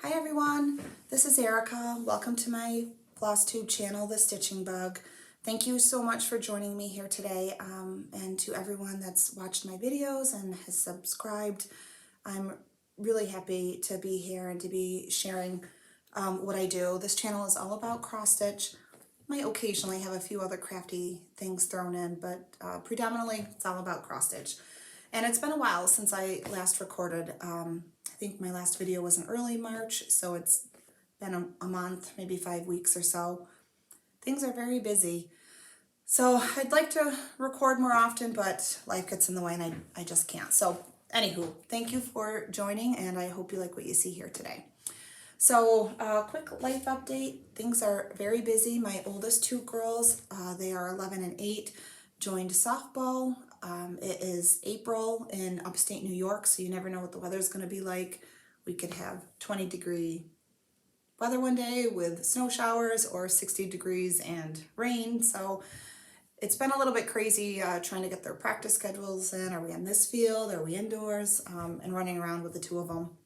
Hi everyone, this is Erica. Welcome to my Flosstube channel, The Stitching Bug. Thank you so much for joining me here today, and to everyone that's watched my videos and has subscribed. I'm really happy to be here and to be sharing what I do. This channel is all about cross stitch. Might occasionally have a few other crafty things thrown in, but predominantly it's all about cross stitch. And it's been a while since I last recorded. I think my last video was in early March, so it's been a month, maybe 5 weeks or so. Things are very busy. So I'd like to record more often, but life gets in the way and I just can't. So anywho, thank you for joining, and I hope you like what you see here today. So quick life update. Things are very busy. My oldest two girls, they are 11 and 8, joined softball. It is April in upstate New York, so you never know what the weather's going to be like. We could have 20-degree weather one day with snow showers, or 60 degrees and rain. So it's been a little bit crazy trying to get their practice schedules in. Are we in this field? Are we indoors? And running around with the two of them.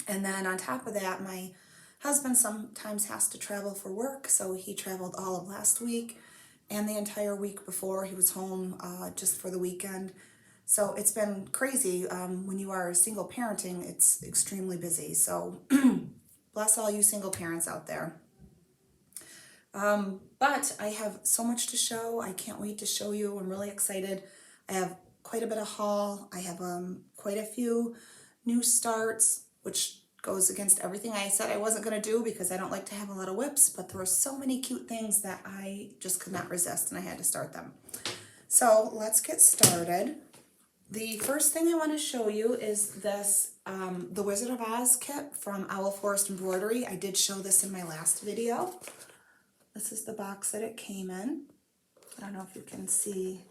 And then on top of that, my husband sometimes has to travel for work, so he traveled all of last week and the entire week before. He was home just for the weekend. So it's been crazy. When you are single parenting, it's extremely busy. So bless all you single parents out there. But I have so much to show. I can't wait to show you. I'm really excited. I have quite a bit of haul. I have quite a few new starts, which goes against everything I said I wasn't going to do because I don't like to have a lot of WIPs, but there were so many cute things that I just could not resist and I had to start them. So let's get started. The first thing I want to show you is this, the Wizard of Oz kit from Owl Forest Embroidery. I did show this in my last video. This is the box that it came in. I don't know if you can see.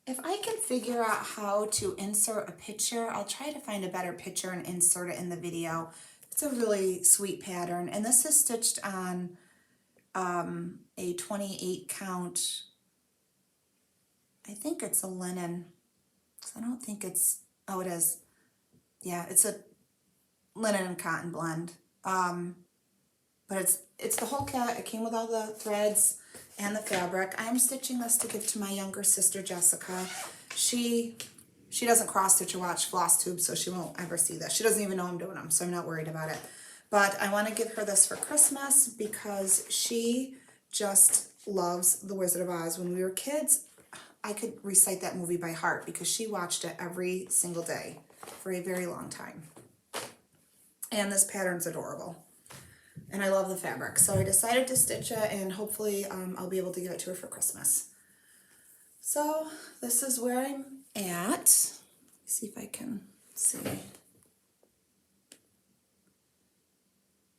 If I can figure out how to insert a picture, I'll try to find a better picture and insert it in the video. It's a really sweet pattern, and this is stitched on a 28 count, I think it's a linen. I don't think it's, oh it is, yeah, it's a linen and cotton blend. But it's the whole kit. It came with all the threads and the fabric. I'm stitching this to give to my younger sister, Jessica. She doesn't cross stitch or watch Flosstube, so she won't ever see this. She doesn't even know I'm doing them, so I'm not worried about it. But I want to give her this for Christmas because she just loves The Wizard of Oz. When we were kids, I could recite that movie by heart because she watched it every single day for a very long time. And this pattern's adorable. And I love the fabric. So I decided to stitch it, and hopefully I'll be able to give it to her for Christmas. So this is where I'm at. Let's see if I can see.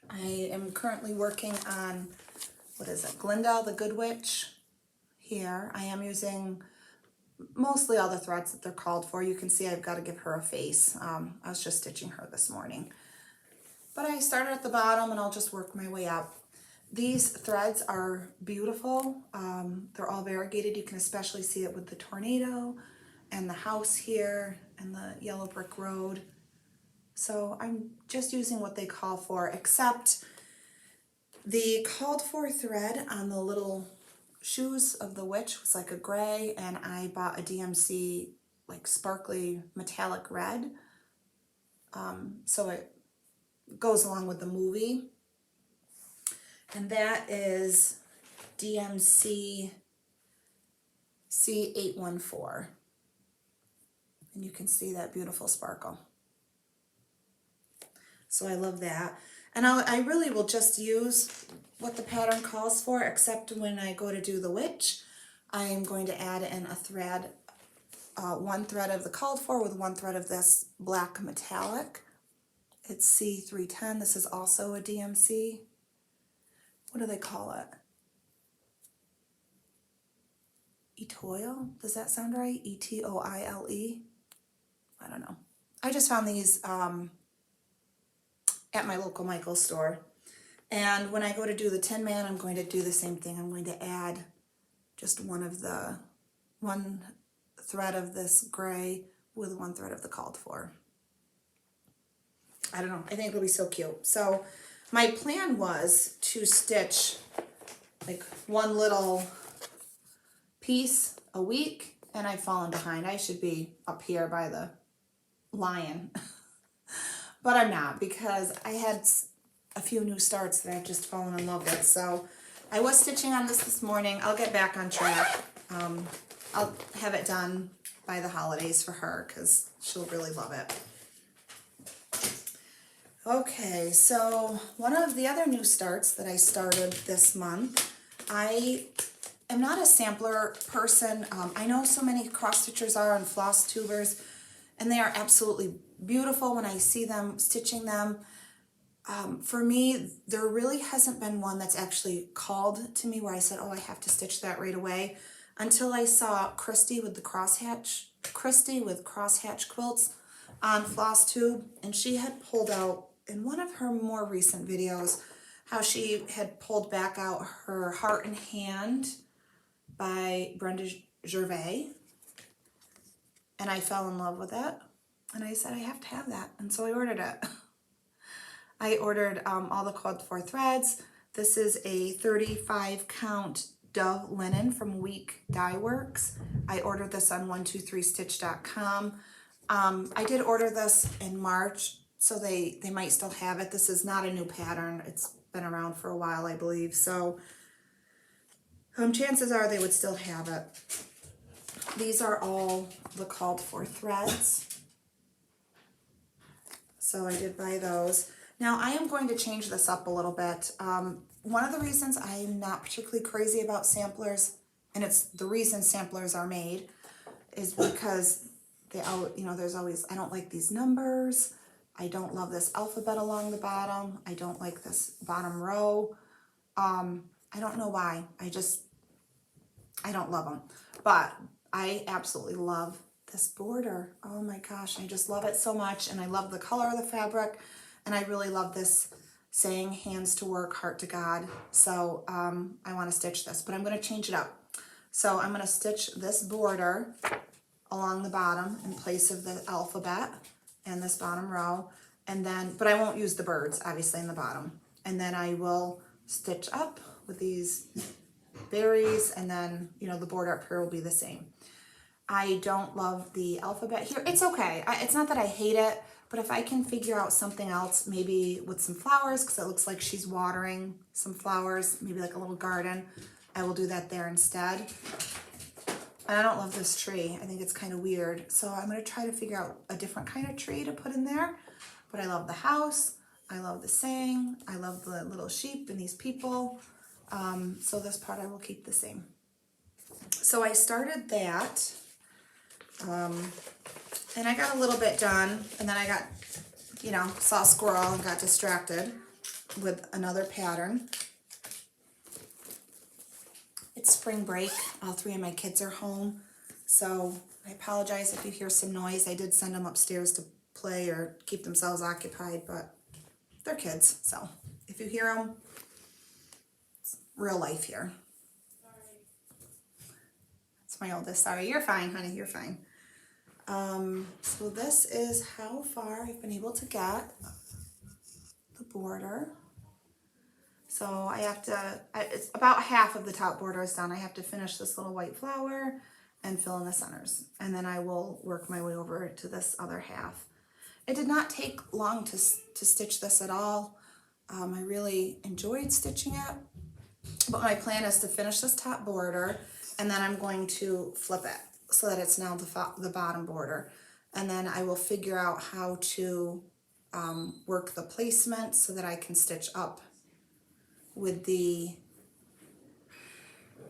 I am currently working on, what is it, Glinda the Good Witch here. I am using mostly all the threads that they're called for. You can see I've got to give her a face. I was just stitching her this morning. But I started at the bottom and I'll just work my way up. These threads are beautiful. They're all variegated. You can especially see it with the tornado and the house here and the yellow brick road. So I'm just using what they call for, except the called for thread on the little shoes of the witch was like a gray, and I bought a DMC like sparkly metallic red. So it goes along with the movie, and that is DMC C814, and you can see that beautiful sparkle. So I love that, and I really will just use what the pattern calls for, except when I go to do the witch, I am going to add in a thread, one thread of the called for with one thread of this black metallic. It's C310. This is also a DMC. What do they call it? Etoile? Does that sound right? E-T-O-I-L-E? I don't know. I just found these at my local Michael's store. And when I go to do the Tin Man, I'm going to do the same thing. I'm going to add just one thread of this gray with one thread of the called for. I don't know. I think it'll be so cute. So my plan was to stitch like one little piece a week, and I've fallen behind. I should be up here by the lion, but I'm not, because I had a few new starts that I've just fallen in love with. So I was stitching on this morning. I'll get back on track. I'll have it done by the holidays for her because she'll really love it. Okay, so one of the other new starts that I started this month, I am not a sampler person. I know so many cross stitchers are and floss tubers, and they are absolutely beautiful when I see them stitching them. For me, there really hasn't been one that's actually called to me where I said, oh, I have to stitch that right away, until I saw Christy with crosshatch quilts on Flosstube, and she had pulled out in one of her more recent videos how she had pulled back out her Heart and Hand by Brenda Gervais, and I fell in love with it, and I said I have to have that, and so I ordered it. I ordered all the called for threads. This is a 35 count Dove linen from Week Dye Works. I ordered this on 123stitch.com. I did order this in March, so they might still have it. This is not a new pattern. It's been around for a while, I believe. So chances are they would still have it. These are all the called for threads. So I did buy those. Now I am going to change this up a little bit. One of the reasons I'm not particularly crazy about samplers, and it's the reason samplers are made, is because they, there's always, I don't like these numbers. I don't love this alphabet along the bottom. I don't like this bottom row. I don't know why. I don't love them. But I absolutely love this border. Oh my gosh, I just love it so much. And I love the color of the fabric. And I really love this saying, hands to work, heart to God. So I want to stitch this, but I'm going to change it up. So I'm going to stitch this border along the bottom in place of the alphabet and this bottom row, and then, but I won't use the birds obviously in the bottom, and then I will stitch up with these berries, and then the border up here will be the same. I don't love the alphabet here. It's okay. It's not that I hate it, but if I can figure out something else, maybe with some flowers, because it looks like she's watering some flowers, maybe like a little garden, I will do that there instead. And I don't love this tree. I think it's kind of weird. So I'm going to try to figure out a different kind of tree to put in there. But I love the house. I love the saying. I love the little sheep and these people. So this part I will keep the same. So I started that. And I got a little bit done. And then I got, saw a squirrel and got distracted with another pattern. It's spring break. All three of my kids are home, so I apologize if you hear some noise. I did send them upstairs to play or keep themselves occupied, but they're kids, so if you hear them, it's real life here. Sorry. It's my oldest. Sorry, you're fine, honey, you're fine. So this is how far I've been able to get the border. So I have to, it's about half of the top border is done. I have to finish this little white flower and fill in the centers. And then I will work my way over to this other half. It did not take long to stitch this at all. I really enjoyed stitching it. But my plan is to finish this top border, and then I'm going to flip it so that it's now the bottom border. And then I will figure out how to work the placement so that I can stitch up with the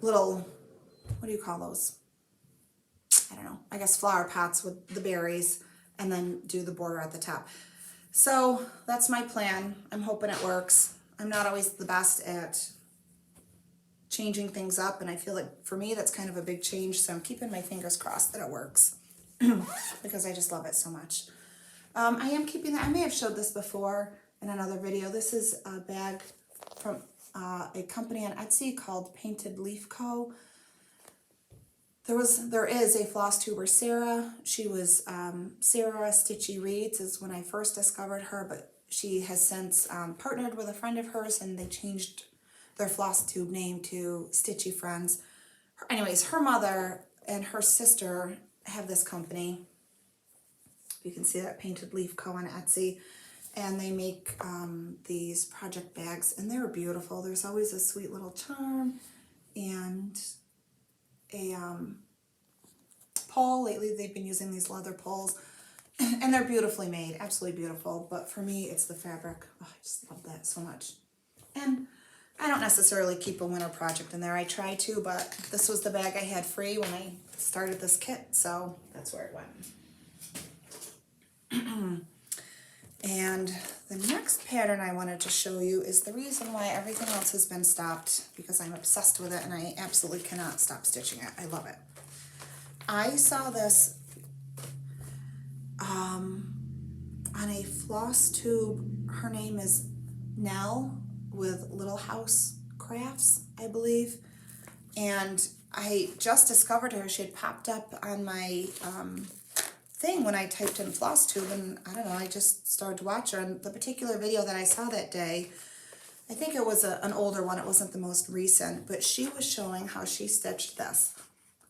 little, what do you call those? I don't know, I guess flower pots with the berries, and then do the border at the top. So that's my plan. I'm hoping it works. I'm not always the best at changing things up, and I feel like for me that's kind of a big change, so I'm keeping my fingers crossed that it works because I just love it so much. I am keeping that. I may have showed this before in another video. This is a bag from a company on Etsy called Painted Leaf Co. There is a floss tuber, Sarah. She was Sarah Stitchy Reads is when I first discovered her, but she has since partnered with a friend of hers, and they changed their floss tube name to Stitchy Friends. Anyways, her mother and her sister have this company. You can see that Painted Leaf Co. on Etsy. And they make these project bags, and they're beautiful. There's always a sweet little charm and a pole. Lately they've been using these leather poles, and they're beautifully made, absolutely beautiful. But for me, it's the fabric. Oh, I just love that so much. And I don't necessarily keep a winter project in there. I try to, but this was the bag I had free when I started this kit, so that's where it went. And the next pattern I wanted to show you is the reason why everything else has been stopped, because I'm obsessed with it and I absolutely cannot stop stitching it. I love it. I saw this on a floss tube. Her name is Nell with Little House Crafts, I believe. And I just discovered her. She had popped up on my thing when I typed in Flosstube, and I don't know, I just started to watch her. And the particular video that I saw that day, I think it was an older one, it wasn't the most recent, but she was showing how she stitched this.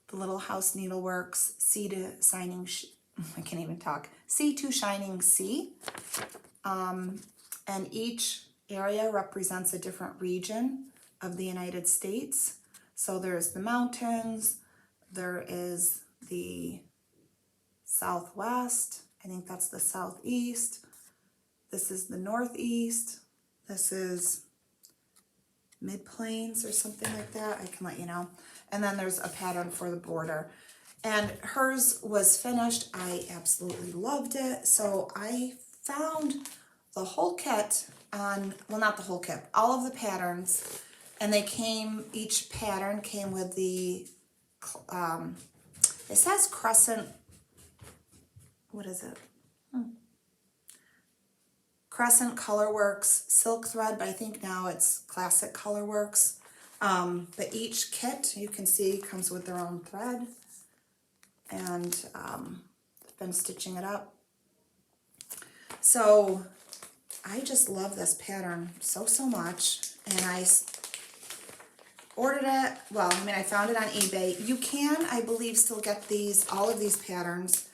The Little House Needleworks C to Shining, I can't even talk, C to Shining C. And each area represents a different region of the United States. So there's the mountains, there is the Southwest, I think that's the Southeast, this is the Northeast, this is Mid-Plains or something like that, I can let you know. And then there's a pattern for the border. And hers was finished, I absolutely loved it, so I found the whole kit on, well, not the whole kit, all of the patterns, and they came, each pattern came with the, it says Crescent, what is it? Crescent Colorworks Silk Thread, but I think now it's Classic Colorworks. But each kit, you can see, comes with their own thread. And I've been stitching it up. So I just love this pattern so much. And I ordered it, well, I mean, I found it on eBay. You can, I believe, still get these, all of these patterns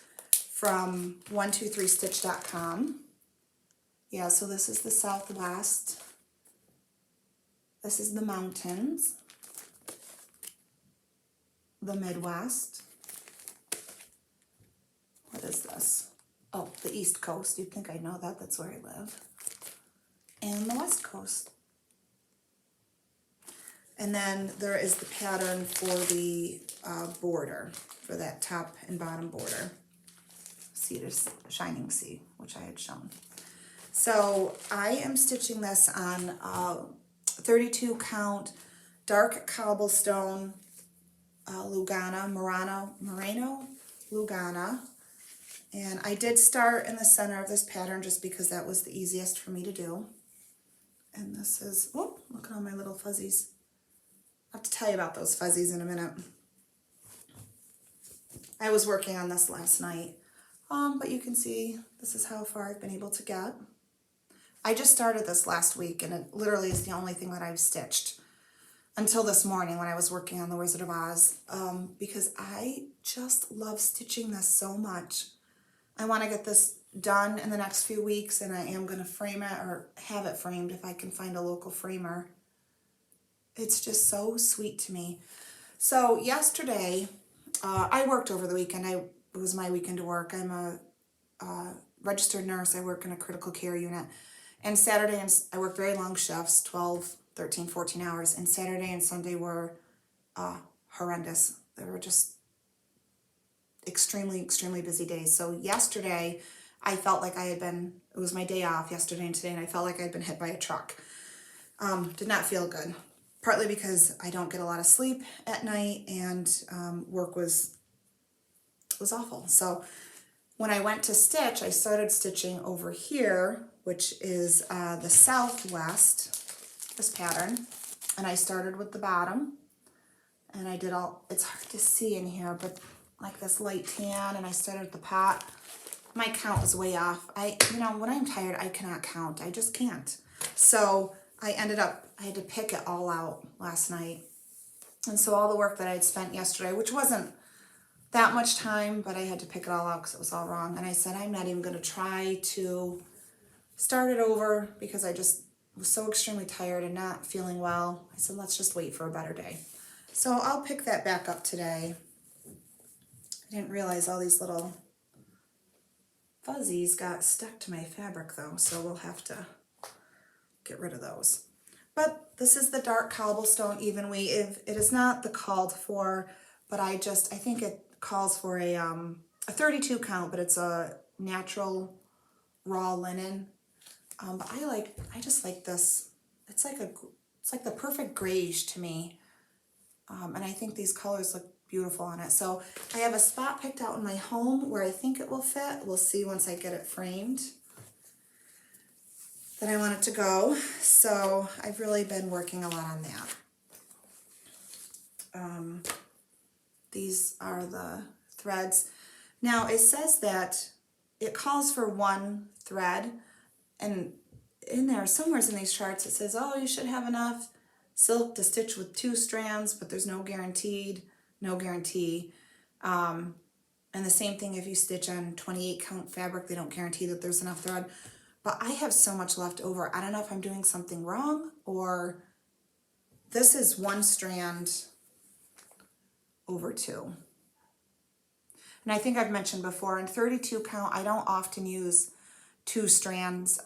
from 123stitch.com. Yeah, so this is the Southwest. This is the mountains. The Midwest. What is this? Oh, the East Coast. You'd think I know that. That's where I live. And the West Coast. And then there is the pattern for the border, for that top and bottom border. See, there's Shining Sea, which I had shown. So I am stitching this on 32 count dark cobblestone Merino Lugana. And I did start in the center of this pattern just because that was the easiest for me to do. And this is, oh, look at all my little fuzzies. I'll have to tell you about those fuzzies in a minute. I was working on this last night, but you can see this is how far I've been able to get. I just started this last week, and it literally is the only thing that I've stitched until this morning when I was working on the Wizard of Oz, because I just love stitching this so much. I want to get this done in the next few weeks, and I am going to frame it or have it framed if I can find a local framer. It's just so sweet to me. So yesterday, I worked over the weekend. It was my weekend to work. I'm a registered nurse. I work in a critical care unit. And Saturday, I work very long shifts, 12, 13, 14 hours. And Saturday and Sunday were horrendous. They were just extremely, extremely busy days. So yesterday, I felt like I had been, it was my day off yesterday and today, and I felt like I had been hit by a truck. Did not feel good. Partly because I don't get a lot of sleep at night, and work was awful. So when I went to stitch, I started stitching over here, which is the Southwest, this pattern. And I started with the bottom, And I did all, it's hard to see in here, but like this light tan, and I started at the pot. My count was way off. You know, when I'm tired, I cannot count. I just can't. So I had to pick it all out last night. And so all the work that I had spent yesterday, which wasn't that much time, but I had to pick it all out because it was all wrong. And I said, I'm not even going to try to start it over because I just was so extremely tired and not feeling well. I said, let's just wait for a better day. So I'll pick that back up today. I didn't realize all these little fuzzies got stuck to my fabric though, so we'll have to get rid of those. But this is the dark cobblestone even weave. It is not the called for, but I think it calls for a 32 count, but it's a natural raw linen. But I just like this. It's like the perfect grayish to me. And I think these colors look beautiful on it. So I have a spot picked out in my home where I think it will fit. We'll see once I get it framed that I want it to go. So I've really been working a lot on that. These are the threads. Now it says that it calls for one thread, and in there, somewhere in these charts, it says, oh, you should have enough silk to stitch with 2 strands, but there's no guarantee. And the same thing if you stitch on 28 count fabric, they don't guarantee that there's enough thread. But I have so much left over. I don't know if I'm doing something wrong, or this is 1 strand over 2. And I think I've mentioned before, in 32 count, I don't often use 2 strands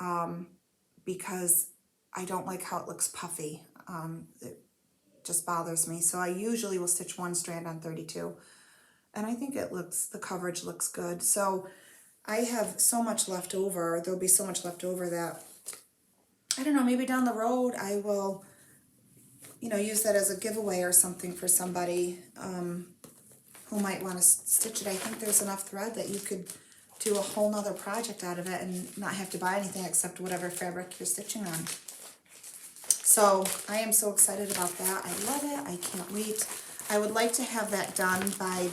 because I don't like how it looks puffy. It just bothers me. So I usually will stitch 1 strand on 32. And I think the coverage looks good. So I have so much left over. There'll be so much left over that, I don't know, maybe down the road I will, you know, use that as a giveaway or something for somebody who might want to stitch it. I think there's enough thread that you could do a whole nother project out of it and not have to buy anything except whatever fabric you're stitching on. So I am so excited about that. I love it. I can't wait. I would like to have that done by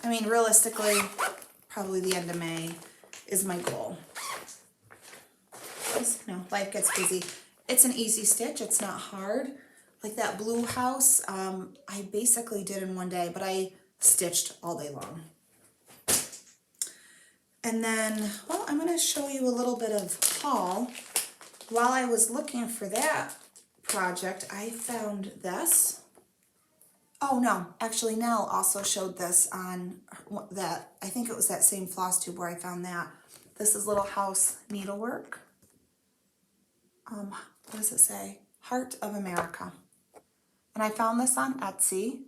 realistically, probably the end of May is my goal. Because, you know, life gets busy. It's an easy stitch. It's not hard. Like that blue house, I basically did in one day, but I stitched all day long. And then, well, I'm going to show you a little bit of haul. While I was looking for that project, I found this. Oh no, actually Nell also showed this on that, I think it was that same Flosstube where I found that. This is Little House Needlework. What does it say? Heart of America. And I found this on Etsy.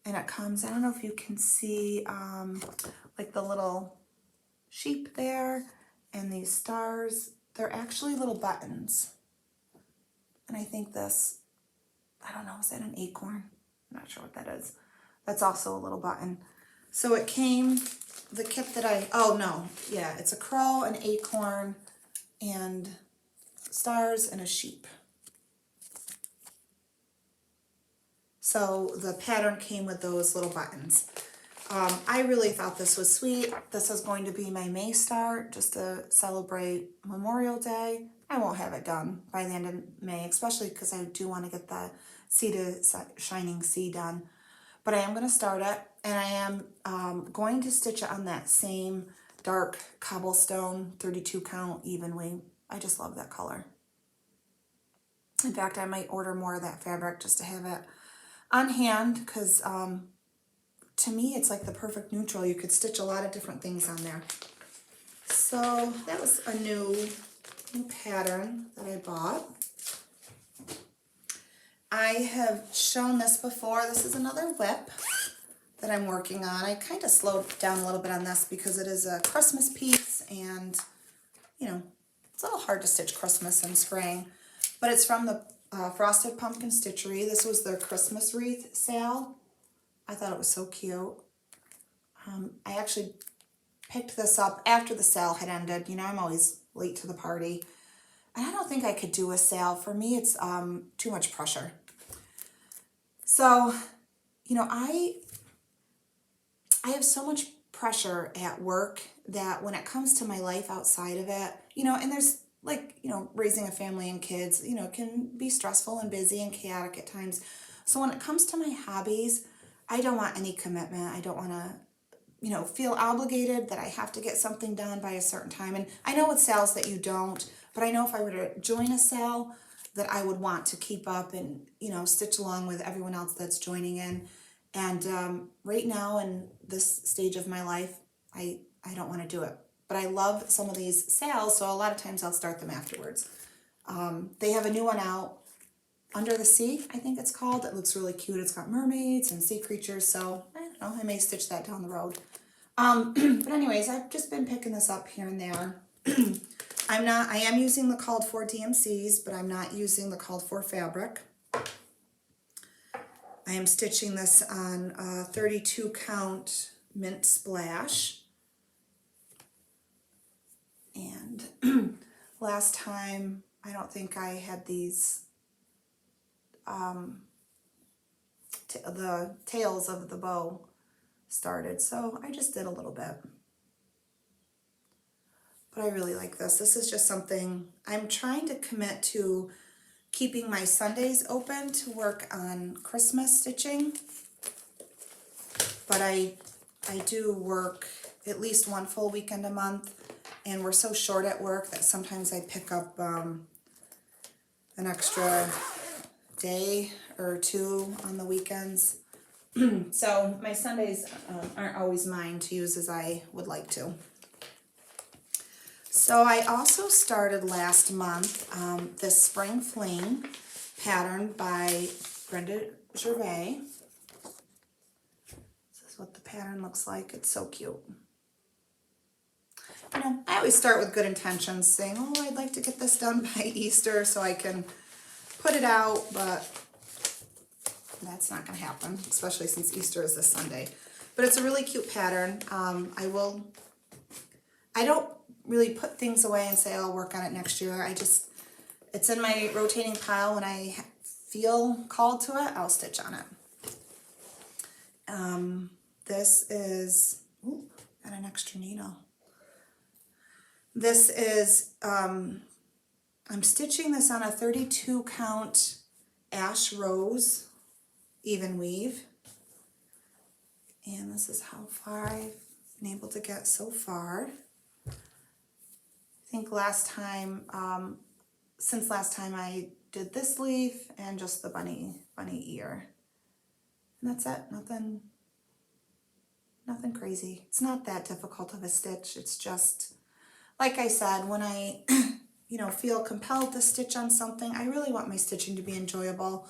And it comes, I don't know if you can see like the little sheep there and these stars. They're actually little buttons. And I think this, I don't know, is that an acorn? I'm not sure what that is. That's also a little button. So it came, the kit that oh no, yeah, it's a crow, an acorn, and stars, and a sheep. So the pattern came with those little buttons. I really thought this was sweet. This is going to be my May start, just to celebrate Memorial Day. I won't have it done by the end of May, especially because I do want to get the Sea to Shining Sea done. But I am going to start it, and I am going to stitch it on that same dark cobblestone 32 count even weave. I just love that color. In fact, I might order more of that fabric just to have it on hand, because to me it's like the perfect neutral. You could stitch a lot of different things on there. So that was a new pattern that I bought. I have shown this before. This is another WIP that I'm working on. I kind of slowed down a little bit on this because it is a Christmas piece, and you know, it's a little hard to stitch Christmas and spring, but it's from the Frosted Pumpkin Stitchery. This was their Christmas wreath sale. I thought it was so cute. I actually picked this up after the sale had ended. You know, I'm always late to the party. And I don't think I could do a sale. For me, it's too much pressure. So, you know, I have so much pressure at work that when it comes to my life outside of it, you know, and there's like, you know, raising a family and kids, you know, can be stressful and busy and chaotic at times. So when it comes to my hobbies, I don't want any commitment. I don't want to, you know, feel obligated that I have to get something done by a certain time. And I know with sales that you don't, but I know if I were to join a sale that I would want to keep up and, you know, stitch along with everyone else that's joining in. And right now in this stage of my life, I don't want to do it. But I love some of these sales, so a lot of times I'll start them afterwards. They have a new one out, Under the Sea, I think it's called. It looks really cute. It's got mermaids and sea creatures, so I don't know, I may stitch that down the road. But anyways, I've just been picking this up here and there. I am using the called for DMCs, but I'm not using the called for fabric. I am stitching this on a 32 count mint splash. And last time, I don't think I had these, the tails of the bow started, so I just did a little bit. But I really like this. This is just something I'm trying to commit to, keeping my Sundays open to work on Christmas stitching. But I do work at least one full weekend a month, and we're so short at work that sometimes I pick up an extra day or two on the weekends. So my Sundays aren't always mine to use as I would like to. So I also started last month this Spring Fling pattern by Brenda Gervais. This is what the pattern looks like. It's so cute. You know, I always start with good intentions, saying, oh, I'd like to get this done by Easter so I can put it out, but that's not going to happen, especially since Easter is this Sunday. But it's a really cute pattern. I don't really put things away and say I'll work on it next year. It's in my rotating pile. When I feel called to it, I'll stitch on it. This is, ooh, got an extra needle. This is, I'm stitching this on a 32 count ash rose even weave. And this is how far I've been able to get so far. I think last time, since last time I did this leaf and just the bunny ear. And that's it, nothing crazy. It's not that difficult of a stitch. It's just, like I said, when I, you know, feel compelled to stitch on something, I really want my stitching to be enjoyable.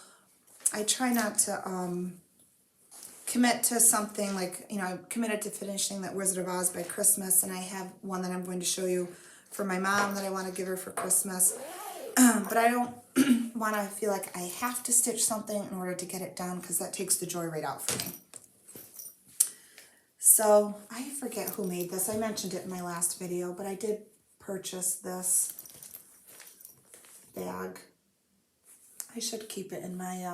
I try not to commit to something like, you know, I'm committed to finishing that Wizard of Oz by Christmas, and I have one that I'm going to show you for my mom that I want to give her for Christmas. But I don't want to feel like I have to stitch something in order to get it done, because that takes the joy right out for me. So I forget who made this. I mentioned it in my last video, but I did purchase this bag. I should keep it in my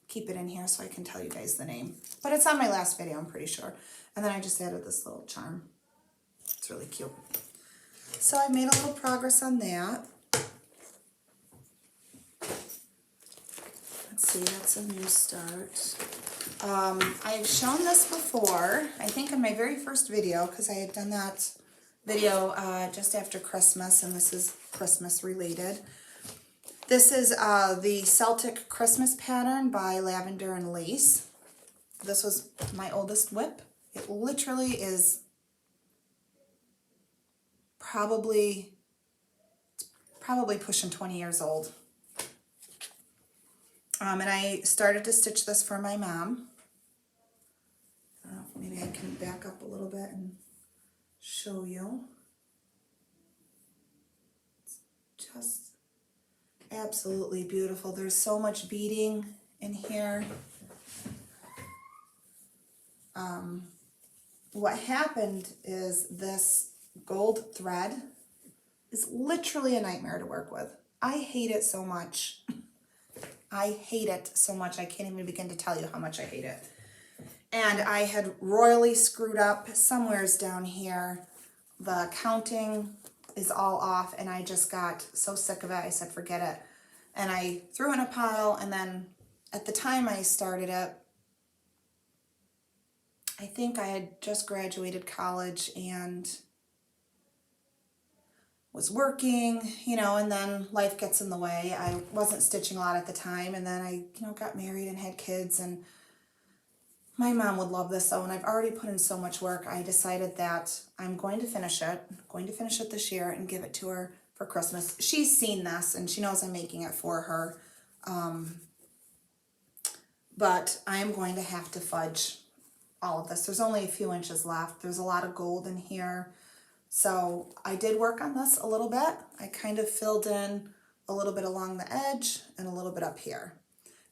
keep it in here so I can tell you guys the name. But it's on my last video, I'm pretty sure. And then I just added this little charm. It's really cute. So I made a little progress on that. Let's see, that's a new start. I've shown this before, I think in my very first video, because I had done that video just after Christmas, and this is Christmas related. This is the Celtic Christmas pattern by Lavender and Lace. This was my oldest WIP. It literally is probably pushing 20 years old. And I started to stitch this for my mom. I don't know if maybe I can back up a little bit and show you. It's just absolutely beautiful. There's so much beading in here. What happened is this gold thread is literally a nightmare to work with. I hate it so much. I hate it so much. I can't even begin to tell you how much I hate it. And I had royally screwed up somewheres down here. The counting is all off, and I just got so sick of it. I said, forget it. And I threw in a pile, and then at the time I started it, I think I had just graduated college and was working, you know, and then life gets in the way. I wasn't stitching a lot at the time, and then I, you know, got married and had kids, and my mom would love this, though, and I've already put in so much work. I decided that I'm going to finish it. I'm going to finish it this year and give it to her for Christmas. She's seen this, and she knows I'm making it for her. But I am going to have to fudge all of this. There's only a few inches left. There's a lot of gold in here. So I did work on this a little bit. I kind of filled in a little bit along the edge and a little bit up here.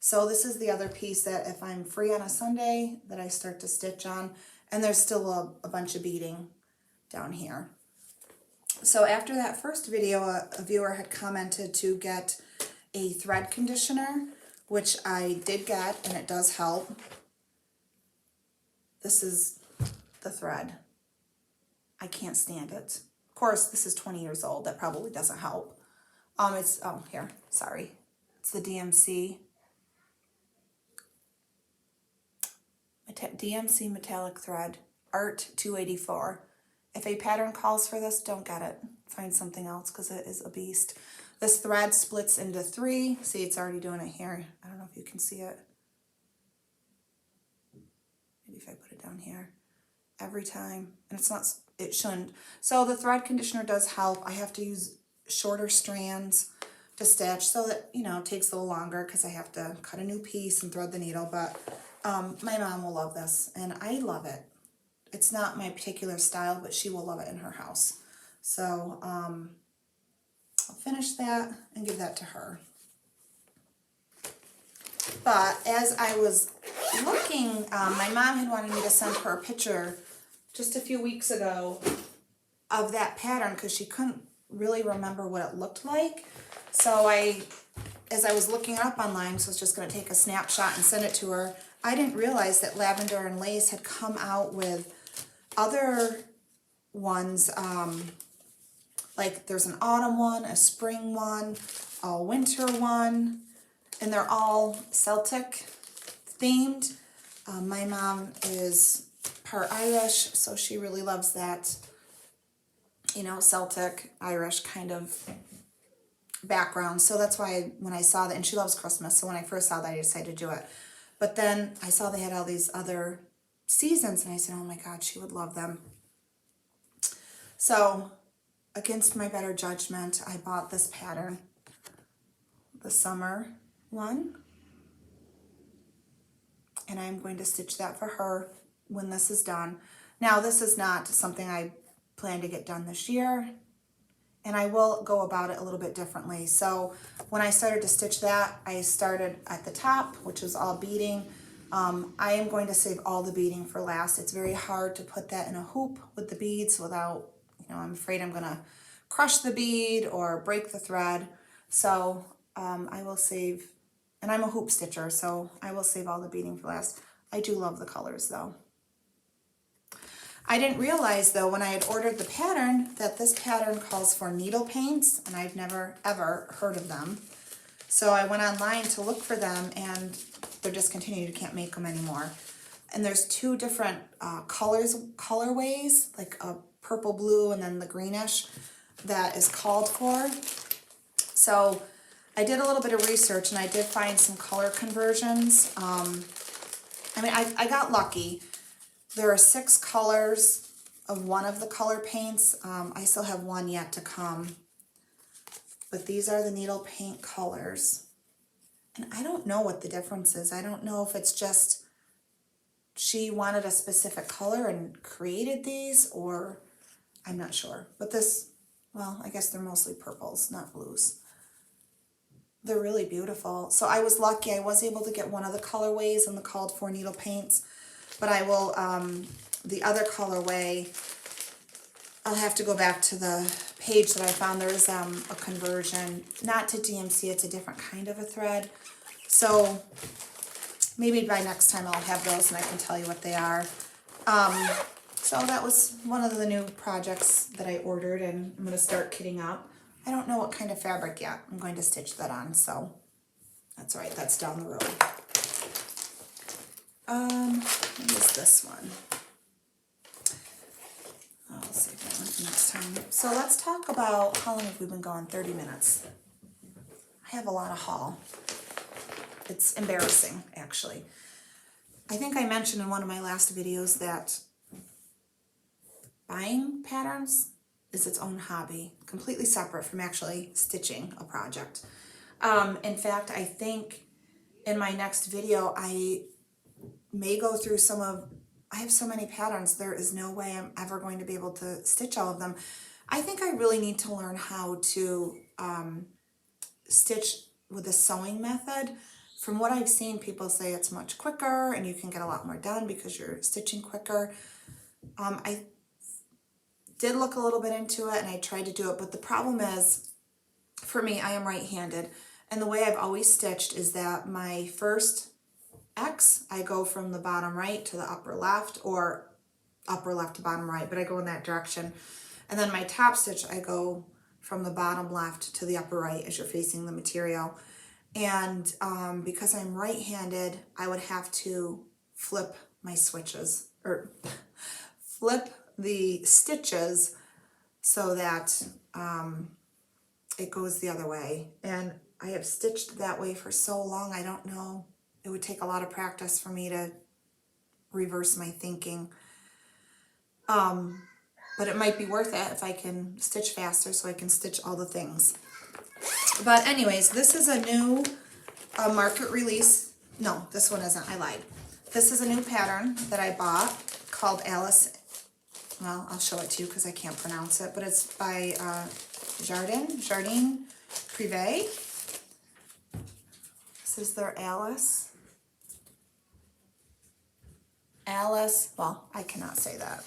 So this is the other piece that if I'm free on a Sunday that I start to stitch on, and there's still a bunch of beading down here. So after that first video, a viewer had commented to get a thread conditioner, which I did get, and it does help. This is the thread. I can't stand it. Of course, this is 20 years old. That probably doesn't help. Here, sorry. It's the DMC. DMC metallic thread, Art 284. If a pattern calls for this, don't get it. Find something else because it is a beast. This thread splits into 3. See, it's already doing it here. I don't know if you can see it. Maybe if I put it down here. Every time. And it's not, it shouldn't. So the thread conditioner does help. I have to use shorter strands to stitch so that, you know, it takes a little longer because I have to cut a new piece and thread the needle. But my mom will love this, and I love it. It's not my particular style, but she will love it in her house. So I'll finish that and give that to her. But as I was looking, my mom had wanted me to send her a picture just a few weeks ago of that pattern because she couldn't really remember what it looked like. So as I was looking it up online, so I was just going to take a snapshot and send it to her. I didn't realize that Lavender and Lace had come out with other ones, like there's an autumn one, a spring one, a winter one, and they're all Celtic themed. My mom is part Irish, so she really loves that, you know, Celtic, Irish kind of background. So that's why when I saw that, and she loves Christmas, so when I first saw that, I decided to do it. But then I saw they had all these other seasons, and I said, oh my God, she would love them. So against my better judgment, I bought this pattern, the summer one, and I'm going to stitch that for her when this is done. Now, this is not something I plan to get done this year, and I will go about it a little bit differently. So when I started to stitch that, I started at the top, which was all beading. I am going to save all the beading for last. It's very hard to put that in a hoop with the beads without, you know, I'm afraid I'm gonna crush the bead or break the thread. So I will save, and I'm a hoop stitcher, so I will save all the beading for last. I do love the colors though. I didn't realize though when I had ordered the pattern that this pattern calls for needle paints, and I've never ever heard of them. So I went online to look for them, and they're discontinued. You can't make them anymore. And there's 2 different colorways, like a purple blue and then the greenish that is called for. So I did a little bit of research, and I did find some color conversions. I mean, I got lucky. There are 6 colors of one of the color paints. I still have one yet to come. But these are the needle paint colors. And I don't know what the difference is. I don't know if it's just she wanted a specific color and created these, or I'm not sure. But this, well, I guess they're mostly purples, not blues. They're really beautiful. So I was lucky. I was able to get one of the colorways in the called for needle paints. But I will, the other colorway, I'll have to go back to the page that I found. There's a conversion, not to DMC, it's a different kind of a thread. So maybe by next time I'll have those and I can tell you what they are. So that was one of the new projects that I ordered, and I'm going to start kitting up. I don't know what kind of fabric yet. I'm going to stitch that on, so that's all right. That's down the road. What is this one? I'll save that one for next time. So let's talk about how long have we been going? 30 minutes. I have a lot of haul. It's embarrassing, actually. I think I mentioned in one of my last videos that buying patterns is its own hobby, completely separate from actually stitching a project. In fact, I think in my next video, I may go through I have so many patterns, there is no way I'm ever going to be able to stitch all of them. I think I really need to learn how to stitch with a sewing method. From what I've seen, people say it's much quicker and you can get a lot more done because you're stitching quicker. I did look a little bit into it and I tried to do it, but the problem is, for me, I am right-handed, and the way I've always stitched is that my first X, I go from the bottom right to the upper left, or upper left to bottom right, but I go in that direction. And then my top stitch, I go from the bottom left to the upper right as you're facing the material. And because I'm right-handed, I would have to flip my switches, or flip the stitches so that it goes the other way. And I have stitched that way for so long, I don't know. It would take a lot of practice for me to reverse my thinking. But it might be worth it if I can stitch faster so I can stitch all the things. But anyways, this is a new market release. No, this one isn't. I lied. This is a new pattern that I bought called Alice. Well, I'll show it to you because I can't pronounce it, but it's by Jardin Privé. This is their Alice. Well, I cannot say that.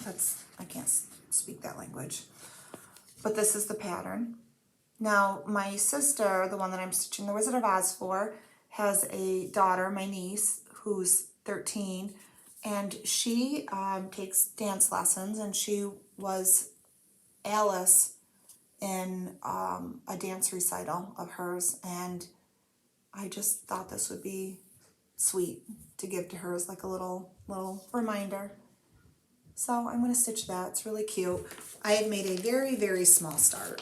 I can't speak that language. But this is the pattern. Now, my sister, the one that I'm stitching the Wizard of Oz for, has a daughter, my niece, who's 13, and she takes dance lessons, and she was Alice in a dance recital of hers, and I just thought this would be sweet to give to her as like a little reminder. So I'm going to stitch that. It's really cute. I have made a very, very small start.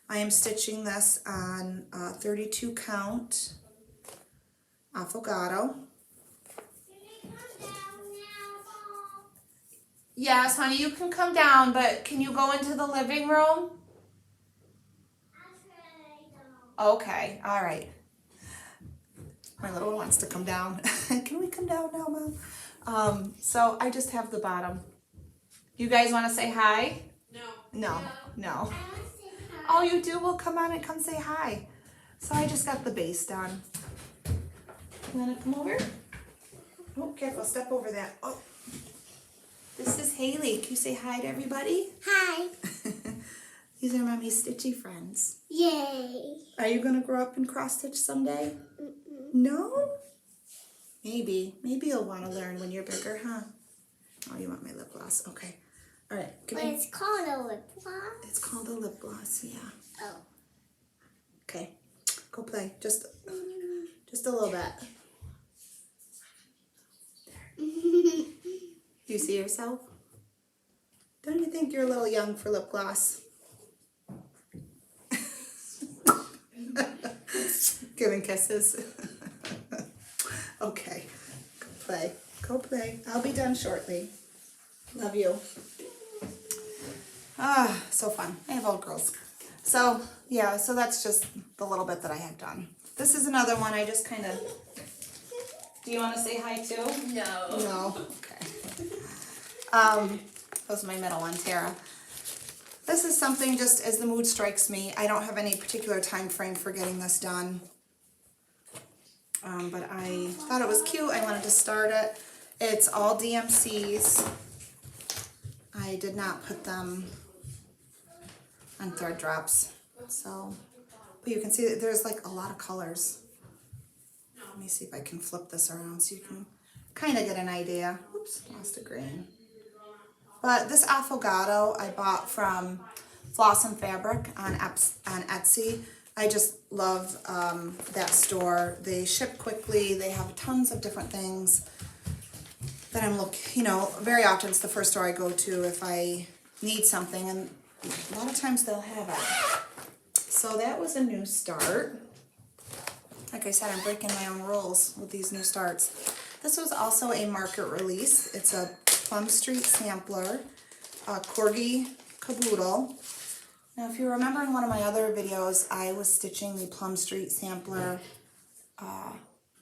I am stitching this on 32 count affogato. Yes, honey, you can come down, but can you go into the living room? Okay, all right. My little one wants to come down. Can we come down now, Mom? So I just have the bottom. You guys want to say hi? No. Oh, you do? Well, come on and come say hi. So I just got the base done. You want to come over? Oh, careful. Step over that. Oh. This is Haley. Can you say hi to everybody? Hi. These are Mommy's stitchy friends. Yay. Are you going to grow up and cross-stitch someday? No? Maybe. Maybe you'll want to learn when you're bigger, huh? Oh, you want my lip gloss. Okay. All right. It's called a lip gloss? It's called a lip gloss, yeah. Oh. Okay. Go play. Just a little bit. Do you see yourself? Don't you think you're a little young for lip gloss? Giving kisses. Okay. Go play. Go play. I'll be done shortly. Love you. Ah, so fun. I have all girls. So, yeah, so that's just the little bit that I have done. This is another one I just kind of... Do you want to say hi too? No. No? Okay. That was my middle one, Tara. This is something just as the mood strikes me. I don't have any particular time frame for getting this done. But I thought it was cute. I wanted to start it. It's all DMCs. I did not put them on thread drops. So But you can see that there's like a lot of colors. Let me see if I can flip this around so you can kind of get an idea. Oops, lost a grain. But this affogato I bought from Floss and Fabric on Etsy. I just love that store. They ship quickly. They have tons of different things that I'm very often it's the first store I go to if I need something, and a lot of times they'll have it. So that was a new start. Like I said, I'm breaking my own rules with these new starts. This was also a market release. It's a Plum Street sampler, a Corgi caboodle. Now, if you remember in one of my other videos, I was stitching the Plum Street sampler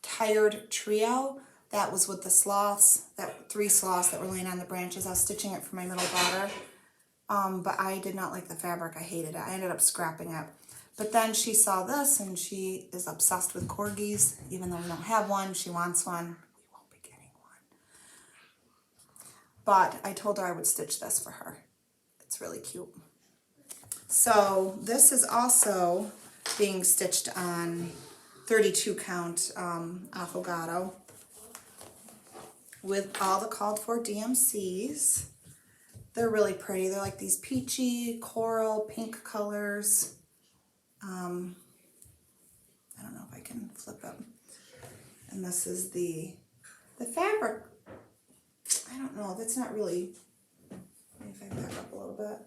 tired trio. That was with the sloths, three sloths that were laying on the branches. I was stitching it for my middle daughter, but I did not like the fabric. I hated it. I ended up scrapping it. But then she saw this, and she is obsessed with corgis. Even though we don't have one, she wants one. We won't be getting one. But I told her I would stitch this for her. It's really cute. So this is also being stitched on 32 count affogato with all the called for DMCs. They're really pretty. They're like these peachy, coral, pink colors. I don't know if I can flip them. And this is the fabric. I don't know. That's not really. Maybe if I back up a little bit.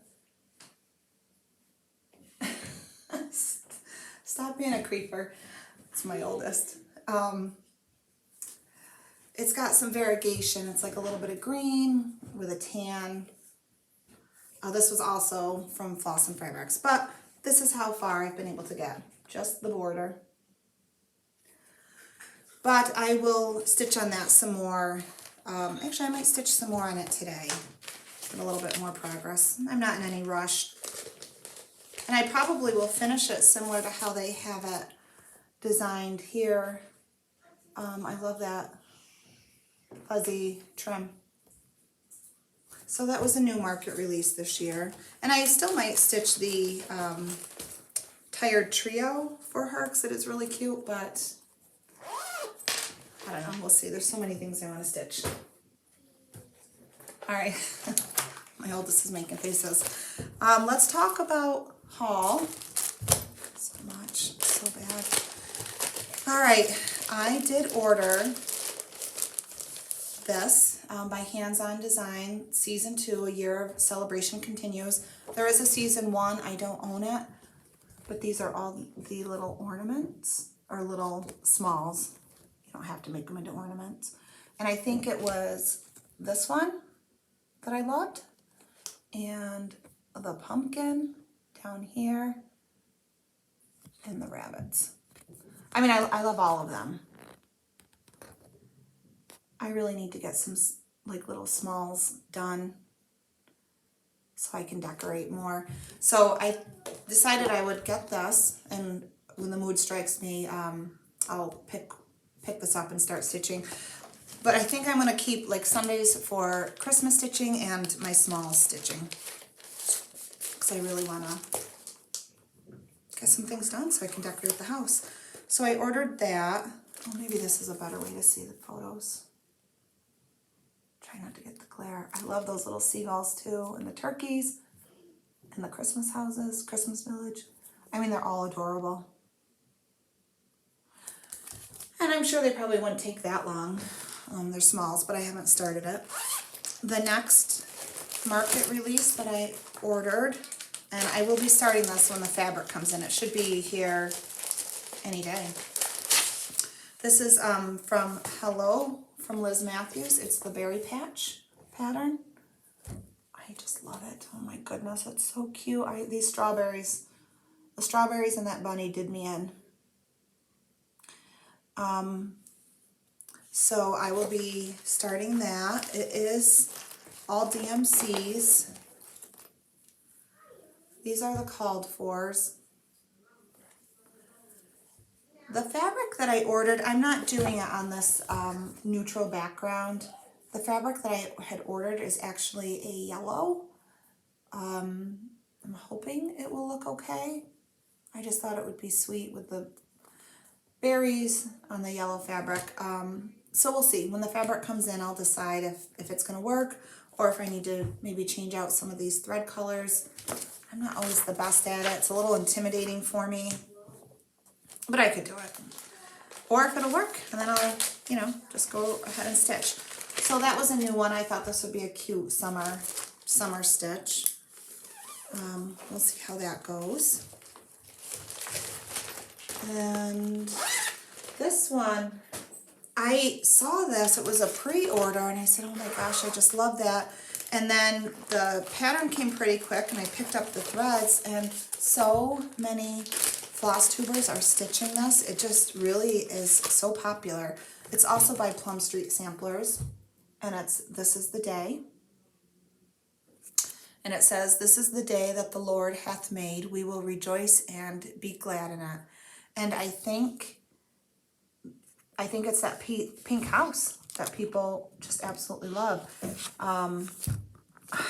Stop being a creeper. It's my oldest. It's got some variegation. It's like a little bit of green with a tan. This was also from Floss and Fabrics, but this is how far I've been able to get. Just the border. But I will stitch on that some more. Actually, I might stitch some more on it today. Get a little bit more progress. I'm not in any rush. And I probably will finish it similar to how they have it designed here. I love that fuzzy trim. So that was a new market release this year. And I still might stitch the tired trio for her because it is really cute, but I don't know, we'll see. There's so many things I want to stitch. All right, my oldest is making faces. Let's talk about haul. So much, so bad. All right, I did order this by Hands On Design, Season 2, A Year of Celebration Continues. There is a Season 1, I don't own it, but these are all the little ornaments, or little smalls. You don't have to make them into ornaments. And I think it was this one that I loved, and the pumpkin down here, and the rabbits. I mean, I love all of them. I really need to get some like little smalls done so I can decorate more. So I decided I would get this, and when the mood strikes me, I'll pick this up and start stitching. But I think I'm gonna keep like Sundays for Christmas stitching and my small stitching, because I really wanna get some things done so I can decorate the house. So I ordered that. Oh, maybe this is a better way to see the photos. Try not to get the glare. I love those little seagulls too, and the turkeys, and the Christmas houses, Christmas village. I mean, they're all adorable. And I'm sure they probably wouldn't take that long. They're smalls, but I haven't started it. The next market release that I ordered, and I will be starting this when the fabric comes in. It should be here any day. This is from Hello, from Liz Matthews. It's the berry patch pattern. I just love it. Oh my goodness, it's so cute. These strawberries, the strawberries and that bunny did me in. So I will be starting that. It is all DMCs. These are the called fors. The fabric that I ordered, I'm not doing it on this neutral background. The fabric that I had ordered is actually a yellow. I'm hoping it will look okay. I just thought it would be sweet with the berries on the yellow fabric. So we'll see. When the fabric comes in, I'll decide if it's going to work or if I need to maybe change out some of these thread colors. I'm not always the best at it. It's a little intimidating for me, but I could do it. Or if it'll work, and then I'll, you know, just go ahead and stitch. So that was a new one. I thought this would be a cute summer stitch. We'll see how that goes. And this one, I saw this, it was a pre-order, and I said, oh my gosh, I just love that. And then the pattern came pretty quick, and I picked up the threads, and so many floss tubers are stitching this. It just really is so popular. It's also by Plum Street Samplers, and it's This Is the Day. And it says, this is the day that the Lord hath made. We will rejoice and be glad in it. And I think it's that pink house that people just absolutely love. I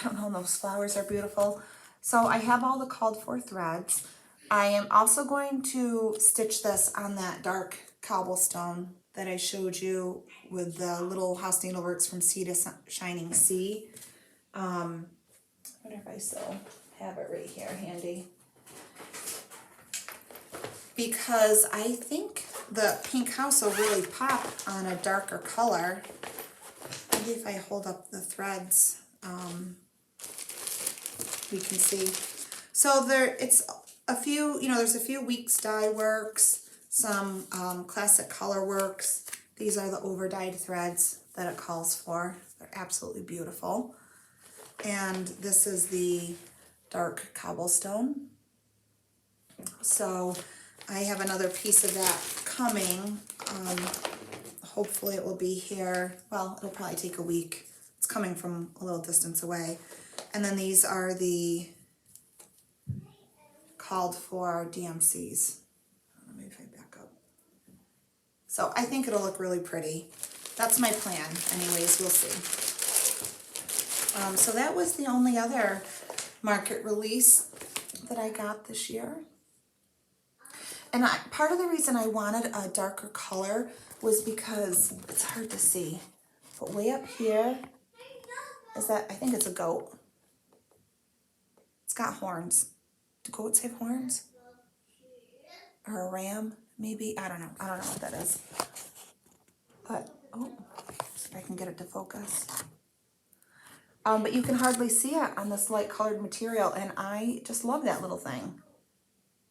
don't know, those flowers are beautiful. So I have all the called for threads. I am also going to stitch this on that dark cobblestone that I showed you with the little House Needleworks from Sea to Shining Sea. I wonder if I still have it right here handy. Because I think the pink house will really pop on a darker color. Maybe if I hold up the threads, we can see. So it's a few, you know, there's a few Weeks Dye Works, some Classic Color Works. These are the over-dyed threads that it calls for. They're absolutely beautiful. And this is the dark cobblestone. So I have another piece of that coming. Hopefully it will be here. Well, it'll probably take a week. It's coming from a little distance away. And then these are the called for DMCs. Let me back up. So I think it'll look really pretty. That's my plan. Anyways, we'll see. So that was the only other market release that I got this year. And part of the reason I wanted a darker color was because it's hard to see. But way up here is that, I think it's a goat. It's got horns. Do goats have horns? Or a ram, maybe? I don't know. I don't know what that is. But, oh, if I can get it to focus. But you can hardly see it on this light colored material, and I just love that little thing.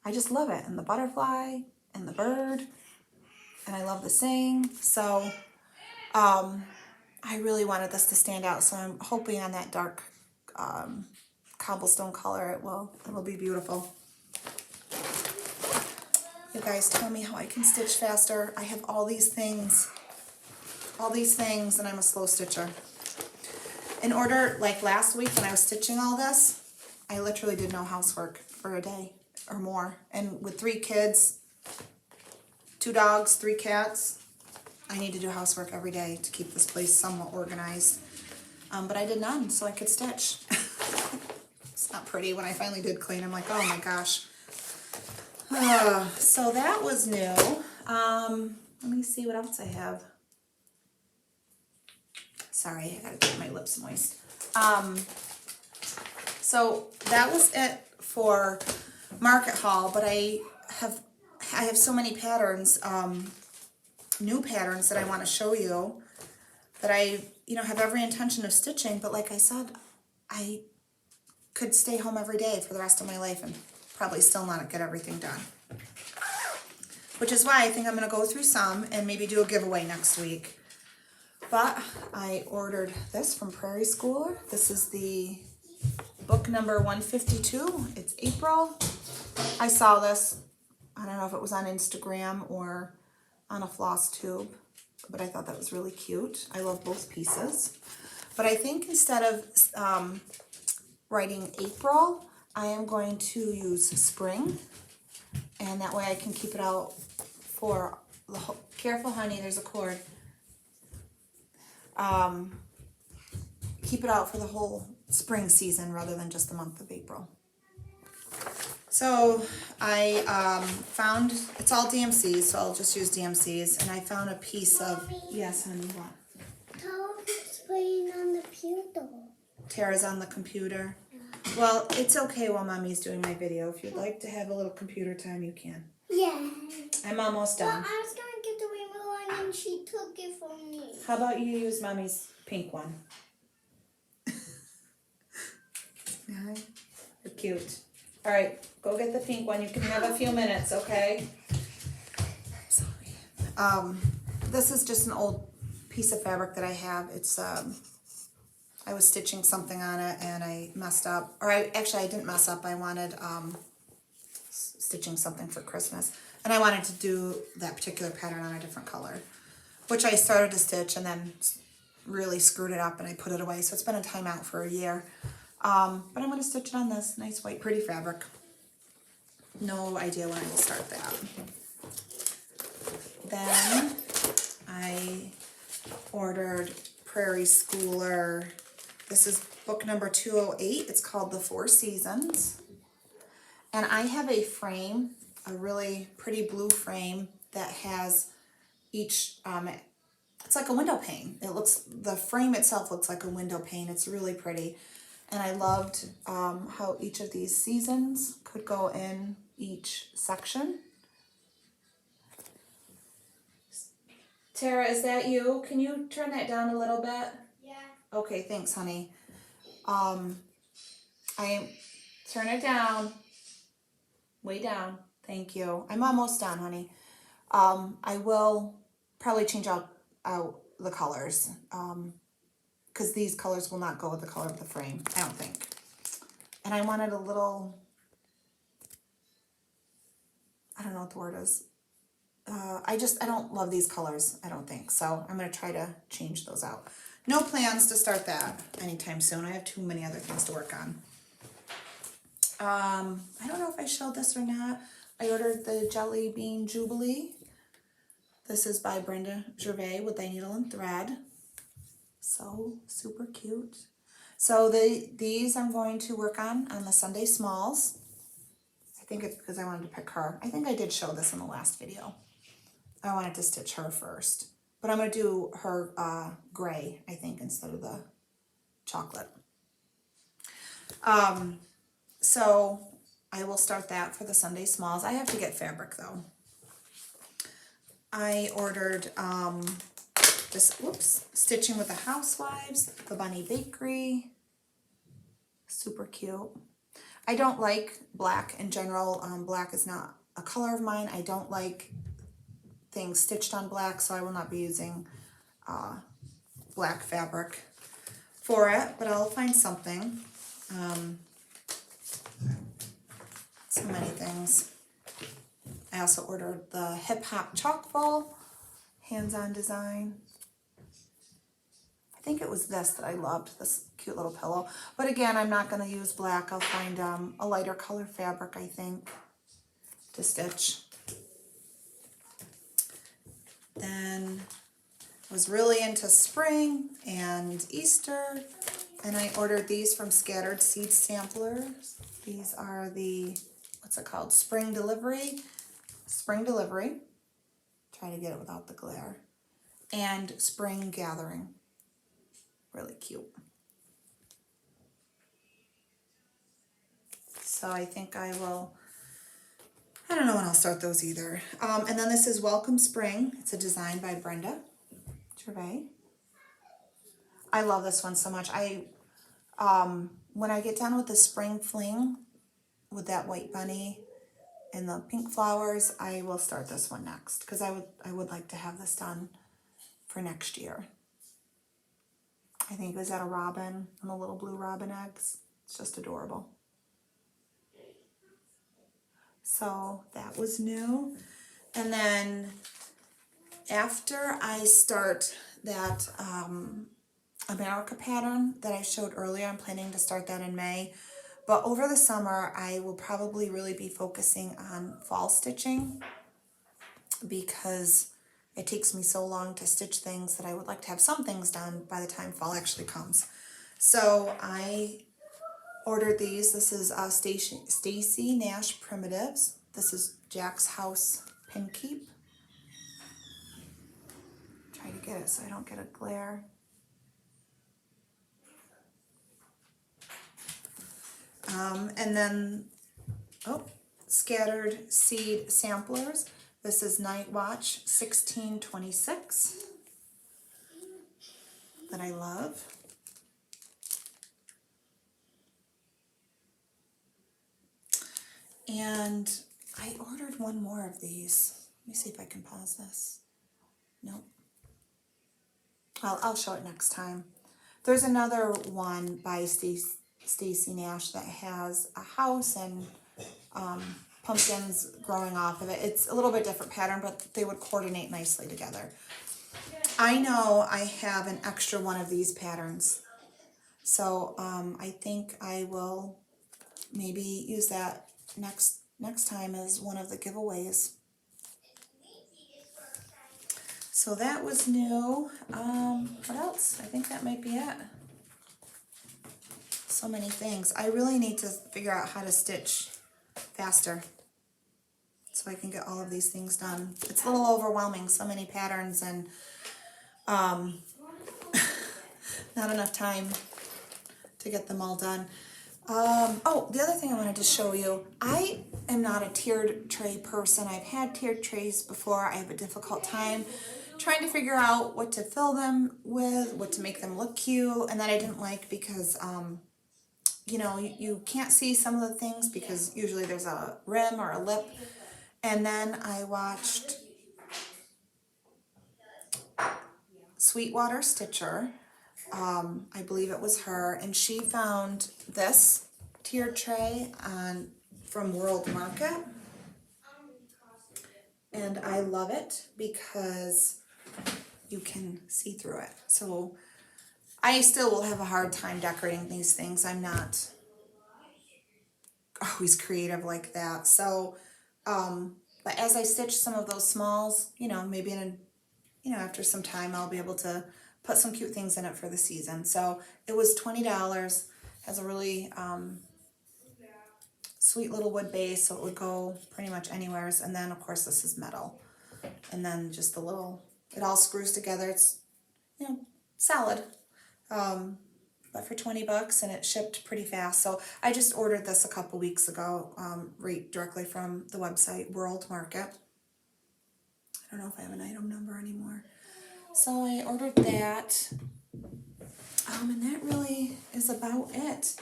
I just love it, and the butterfly, and the bird, and I love the saying. So, I really wanted this to stand out, so I'm hoping on that dark cobblestone color it will be beautiful. You guys tell me how I can stitch faster. I have all these things, and I'm a slow stitcher. In order, like last week when I was stitching all this, I literally did no housework for a day or more. And with 3 kids, 2 dogs, 3 cats, I need to do housework every day to keep this place somewhat organized. But I did none, so I could stitch. It's not pretty. When I finally did clean, I'm like, oh my gosh. So that was new. Let me see what else I have. Sorry, I gotta keep my lips moist. So that was it for Market Haul, but I have so many patterns, new patterns that I want to show you that I, have every intention of stitching, but like I said, I could stay home every day for the rest of my life and probably still not get everything done. Which is why I think I'm going to go through some and maybe do a giveaway next week. But I ordered this from Prairie Schooler. This is the book number 152. It's April. I saw this, I don't know if it was on Instagram or on a Flosstube, but I thought that was really cute. I love both pieces. But I think instead of writing April, I am going to use spring. And that way I can keep it out for the whole, careful honey, there's a cord. Keep it out for the whole spring season rather than just the month of April. So I found, it's all DMCs, so I'll just use DMCs, and I found a piece of, Mommy. yes honey, what? Toad's playing on the computer. Tara's on the computer. Well, it's okay while Mommy's doing my video. If you'd like to have a little computer time, you can. Yeah. I'm almost Well, done. I was going to get the remote one and she took it from me. How about you use Mommy's pink one? Yeah, you're cute. All right, go get the pink one. You can have a few minutes, okay? Sorry. This is just an old piece of fabric that I have. It's I was stitching something on it and I messed up. Or I didn't mess up. I wanted stitching something for Christmas, and I wanted to do that particular pattern on a different color, which I started to stitch and then really screwed it up and I put it away. So it's been in timeout for a year. But I'm going to stitch it on this nice white pretty fabric. No idea when I will start that. Then I ordered Prairie Schooler. This is book number 208. It's called The Four Seasons. And I have a frame, a really pretty blue frame that has each, it's like a window pane. The frame itself looks like a window pane. It's really pretty. And I loved how each of these seasons could go in each section. Tara, is that you? Can you turn that down a little bit? Yeah. Okay, thanks, honey. Turn it down. Way down. Thank you. I'm almost done, honey. I will probably change out the colors. Because these colors will not go with the color of the frame, I don't think. And I wanted a little, I don't know what the word is. I don't love these colors, I don't think. So I'm going to try to change those out. No plans to start that anytime soon. I have too many other things to work on. I don't know if I showed this or not. I ordered the Jelly Bean Jubilee. This is by Brenda Gervais with Thy Needle and Thread. So super cute. So these I'm going to work on the Sunday Smalls. I think it's because I wanted to pick her. I think I did show this in the last video. I wanted to stitch her first. But I'm going to do her gray, I think, instead of the chocolate. So I will start that for the Sunday Smalls. I have to get fabric though. I ordered Stitching with the Housewives, the Bunny Bakery. Super cute. I don't like black in general. Black is not a color of mine. I don't like things stitched on black, so I will not be using black fabric for it, but I'll find something. So many things. I also ordered the Hip Hop Chalk Ball, hands-on design. I think it was this that I loved, this cute little pillow. But again, I'm not going to use black. I'll find a lighter color fabric, I think, to stitch. Then I was really into spring and Easter, and I ordered these from Scattered Seed Samplers. These are the, what's it called? Spring Delivery. Spring Delivery. Try to get it without the glare. And Spring Gathering. Really cute. So I think I will, I don't know when I'll start those either. And then this is Welcome Spring. It's a design by Brenda Gervais. I love this one so much. When I get done with the spring fling with that white bunny and the pink flowers, I will start this one next because I would like to have this done for next year. I think it was at a robin and the little blue robin eggs. It's just adorable. So that was new. And then after I start that America pattern that I showed earlier, I'm planning to start that in May. But over the summer, I will probably really be focusing on fall stitching because it takes me so long to stitch things that I would like to have some things done by the time fall actually comes. So I ordered these. This is Stacy Nash Primitives. This is Jack's House Pin Keep. Try to get it so I don't get a glare. And then, Scattered Seed Samplers. This is Night Watch 1626 that I love. And I ordered one more of these. Let me see if I can pause this. Nope. I'll show it next time. There's another one by Stacy Nash that has a house and pumpkins growing off of it. It's a little bit different pattern, but they would coordinate nicely together. I know I have an extra one of these patterns, so I think I will maybe use that next time as one of the giveaways. So that was new. What else? I think that might be it. So many things. I really need to figure out how to stitch faster so I can get all of these things done. It's a little overwhelming, so many patterns and not enough time to get them all done. Oh, the other thing I wanted to show you, I am not a tiered tray person. I've had tiered trays before. I have a difficult time trying to figure out what to fill them with, what to make them look cute, and that I didn't like because you know, you can't see some of the things because usually there's a rim or a lip. And then I watched Sweetwater Stitcher. I believe it was her, and she found this tiered tray from World Market. And I love it because you can see through it. So I still will have a hard time decorating these things. I'm not always creative like that. So, but as I stitch some of those smalls, you know, maybe after some time I'll be able to put some cute things in it for the season. So it was $20. Has a really sweet little wood base, so it would go pretty much anywhere. And then of course this is metal. And then just it all screws together. It's, you know, solid. But for $20, and it shipped pretty fast. So I just ordered this a couple weeks ago, right directly from the website World Market. I don't know if I have an item number anymore. So I ordered that, and that really is about it.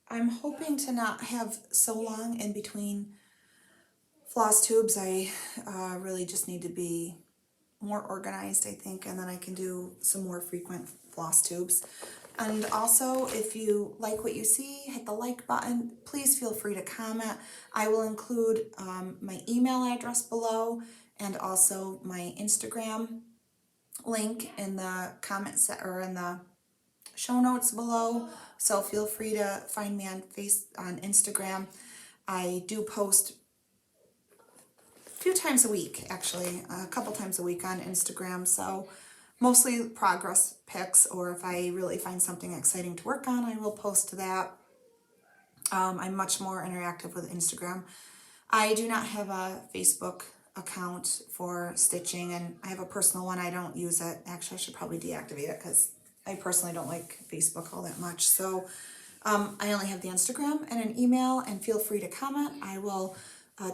I'm hoping to not have so long in between floss tubes. I really just need to be more organized, I think, and then I can do some more frequent floss tubes. And also, if you like what you see, hit the like button. Please feel free to comment. I will include my email address below and also my Instagram link in the or in the show notes below. So feel free to find me on Instagram. I do post a few times a week, actually, a couple times a week on Instagram. So mostly progress pics, or if I really find something exciting to work on, I will post to that. I'm much more interactive with Instagram. I do not have a Facebook account for stitching, and I have a personal one. I don't use it. Actually, I should probably deactivate it because I personally don't like Facebook all that much. So I only have the Instagram and an email, and feel free to comment. I will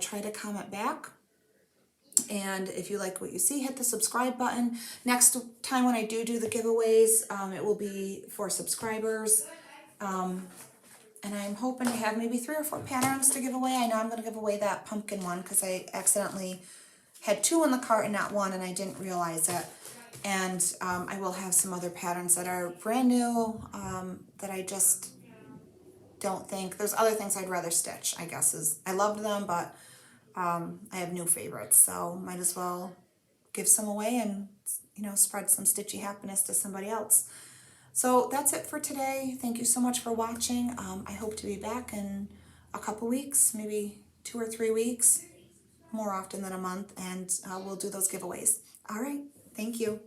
try to comment back. And if you like what you see, hit the subscribe button. Next time when I do the giveaways, it will be for subscribers. And I'm hoping to have maybe 3 or 4 patterns to give away. I know I'm going to give away that pumpkin one because I accidentally had 2 in the cart and not 1, and I didn't realize it. And I will have some other patterns that are brand new that I just don't think. There's other things I'd rather stitch, I guess. I loved them, but I have new favorites. So might as well give some away and, you know, spread some stitchy happiness to somebody else. So that's it for today. Thank you so much for watching. I hope to be back in a couple weeks, maybe 2 or 3 weeks, more often than a month, and we'll do those giveaways. All right, thank you.